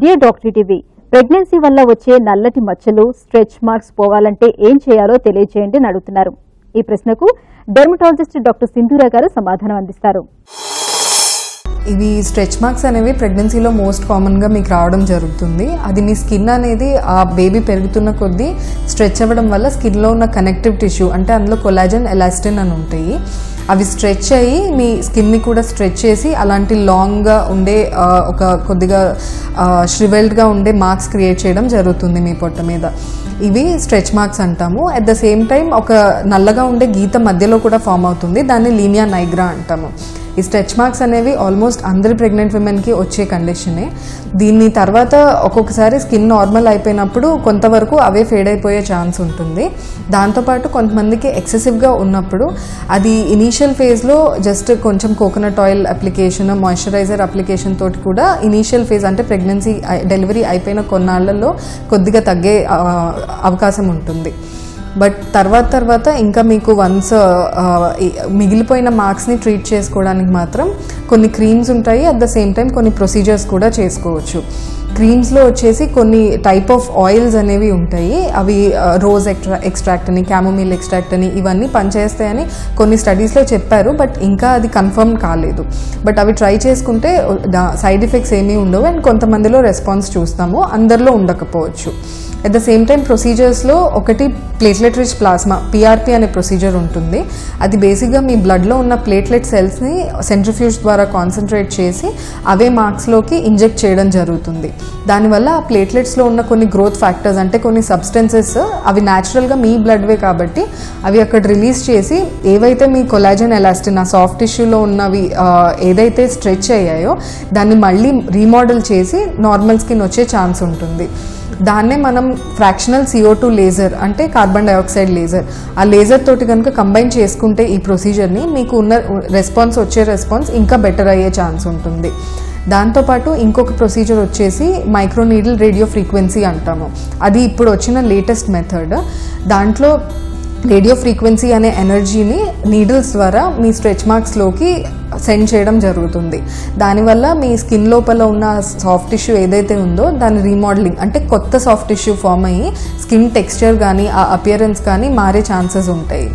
Dear doctor TV pregnancy వల్ల వచ్చే నల్లటి మచ్చలు స్ట్రెచ్ మార్క్స్ పోవాలంటే ఏం చేయాలో తెలియజేయండి అని అడుగుతున్నారు. ఈ ప్రశ్నకు డెర్మటాలజిస్ట్ డాక్టర్ సింధూరా గారు సమాధానం అందిస్తారు. ఇవి స్ట్రెచ్ మార్క్స్ అనేవి ప్రెగ్నెన్సీలో మోస్ట్ కామన్గా మీకు రావడం జరుగుతుంది. అది మీ స్కిన్ అనేది ఆ బేబీ పెరుగుతున్న కొద్దీ స్ట్రెచ్ అవ్వడం వల్ల స్కిన్లో ఉన్న కనెక్టివ్ టిష్యూ అంటే అందులో కొలాజన్ ఎలాస్టిన్ అని ఉంటాయి. అవి స్ట్రెచ్ అయ్యి మీ స్కిన్ని కూడా స్ట్రెచ్ చేసి అలాంటి లాంగ్గా ఉండే ఒక కొద్దిగా ష్రివెల్డ్గా ఉండే మార్క్స్ క్రియేట్ చేయడం జరుగుతుంది మీ పొట్ట మీద. ఇవి స్ట్రెచ్ మార్క్స్ అంటాము. అట్ ద సేమ్ టైం ఒక నల్లగా ఉండే గీత మధ్యలో కూడా ఫామ్ అవుతుంది, దాన్ని లీనియా నైగ్రా అంటాము. ఈ స్ట్రెచ్ మార్క్స్ అనేవి ఆల్మోస్ట్ అందరి ప్రెగ్నెంట్ విమెన్కి వచ్చే కండిషనే. దీని తర్వాత ఒక్కొక్కసారి స్కిన్ నార్మల్ అయిపోయినప్పుడు కొంతవరకు అవే ఫేడ్ అయిపోయే ఛాన్స్ ఉంటుంది. దాంతోపాటు కొంతమందికి ఎక్సెసివ్గా ఉన్నప్పుడు అది ఇనీషియల్ ఫేజ్లో జస్ట్ కొంచెం coconut oil application, moisturiser application తోటి కూడా ఇనీషియల్ ఫేజ్ అంటే ప్రెగ్నెన్సీ డెలివరీ అయిపోయిన కొన్నాళ్లలో కొద్దిగా తగ్గే అవకాశం ఉంటుంది. బట్ తర్వాత ఇంకా మీకు వన్స్ మిగిలిపోయిన మార్క్స్ని ట్రీట్ చేసుకోవడానికి మాత్రం కొన్ని క్రీమ్స్ ఉంటాయి. అట్ ద సేమ్ టైం కొన్ని ప్రొసీజర్స్ కూడా చేసుకోవచ్చు. క్రీమ్స్లో వచ్చేసి కొన్ని టైప్ ఆఫ్ ఆయిల్స్ అనేవి ఉంటాయి. అవి రోజ్ ఎక్స్ట్రాక్ట్ అని, క్యామోమిల్ ఎక్స్ట్రాక్ట్ అని ఇవన్నీ పనిచేస్తాయని కొన్ని స్టడీస్లో చెప్పారు. బట్ ఇంకా అది కన్ఫర్మ్ కాలేదు. బట్ అవి ట్రై చేసుకుంటే సైడ్ ఎఫెక్ట్స్ ఏమీ ఉండవు అండ్ కొంతమందిలో రెస్పాన్స్ చూస్తాము, అందరిలో ఉండకపోవచ్చు. అట్ ద సేమ్ టైం ప్రొసీజర్స్లో ఒకటి ప్లేట్లెట్ రిచ్ ప్లాస్మా పిఆర్పి అనే ప్రొసీజర్ ఉంటుంది. అది బేసిక్గా మీ బ్లడ్లో ఉన్న ప్లేట్లెట్ సెల్స్ని సెంట్రిఫ్యూజ్ ద్వారా కాన్సన్ట్రేట్ చేసి అవే మార్క్స్లోకి ఇంజెక్ట్ చేయడం జరుగుతుంది. దానివల్ల ఆ ప్లేట్లెట్స్లో ఉన్న కొన్ని గ్రోత్ ఫ్యాక్టర్స్ అంటే కొన్ని సబ్స్టెన్సెస్ అవి న్యాచురల్గా మీ బ్లడ్వే కాబట్టి అవి అక్కడ రిలీజ్ చేసి ఏవైతే మీ కొలాజన్ ఎలాస్టిన్ ఆ సాఫ్ట్ టిష్యూలో ఉన్నవి ఏదైతే స్ట్రెచ్ అయ్యాయో దాన్ని మళ్ళీ రీమోడల్ చేసి నార్మల్ స్కిన్ వచ్చే ఛాన్స్ ఉంటుంది. దాన్నే మనం ఫ్రాక్షనల్ CO2 లేజర్ అంటే కార్బన్ డైఆక్సైడ్ లేజర్, ఆ లేజర్ తోటి కనుక కంబైన్ చేసుకుంటే ఈ ప్రొసీజర్ని మీకు ఉన్న రెస్పాన్స్ ఇంకా బెటర్ అయ్యే ఛాన్స్ ఉంటుంది. దాంతోపాటు ఇంకొక ప్రొసీజర్ వచ్చేసి మైక్రో నీడిల్ రేడియో ఫ్రీక్వెన్సీ అంటాము. అది ఇప్పుడు వచ్చిన లేటెస్ట్ మెథడ్. దాంట్లో రేడియో ఫ్రీక్వెన్సీ అనే ఎనర్జీని నీడిల్స్ ద్వారా మీ స్ట్రెచ్ మార్క్స్లోకి సెండ్ చేయడం జరుగుతుంది. దానివల్ల మీ స్కిన్ లోపల ఉన్న సాఫ్ట్ టిష్యూ ఏదైతే ఉందో దాని రీమోడలింగ్ అంటే కొత్త సాఫ్ట్ టిష్యూ ఫామ్ అయ్యి స్కిన్ టెక్స్చర్ కానీ ఆ అపియరెన్స్ కానీ మారే ఛాన్సెస్ ఉంటాయి.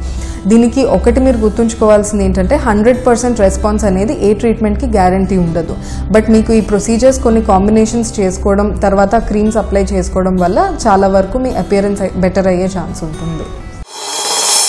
దీనికి ఒకటి మీరు గుర్తుంచుకోవాల్సింది ఏంటంటే 100% రెస్పాన్స్ అనేది ఏ ట్రీట్మెంట్కి గ్యారంటీ ఉండదు. బట్ మీకు ఈ ప్రొసీజర్స్ కొన్ని కాంబినేషన్స్ చేసుకోవడం తర్వాత క్రీమ్స్ అప్లై చేసుకోవడం వల్ల చాలా వరకు మీ అపియరెన్స్ బెటర్ అయ్యే ఛాన్స్ ఉంటుంది.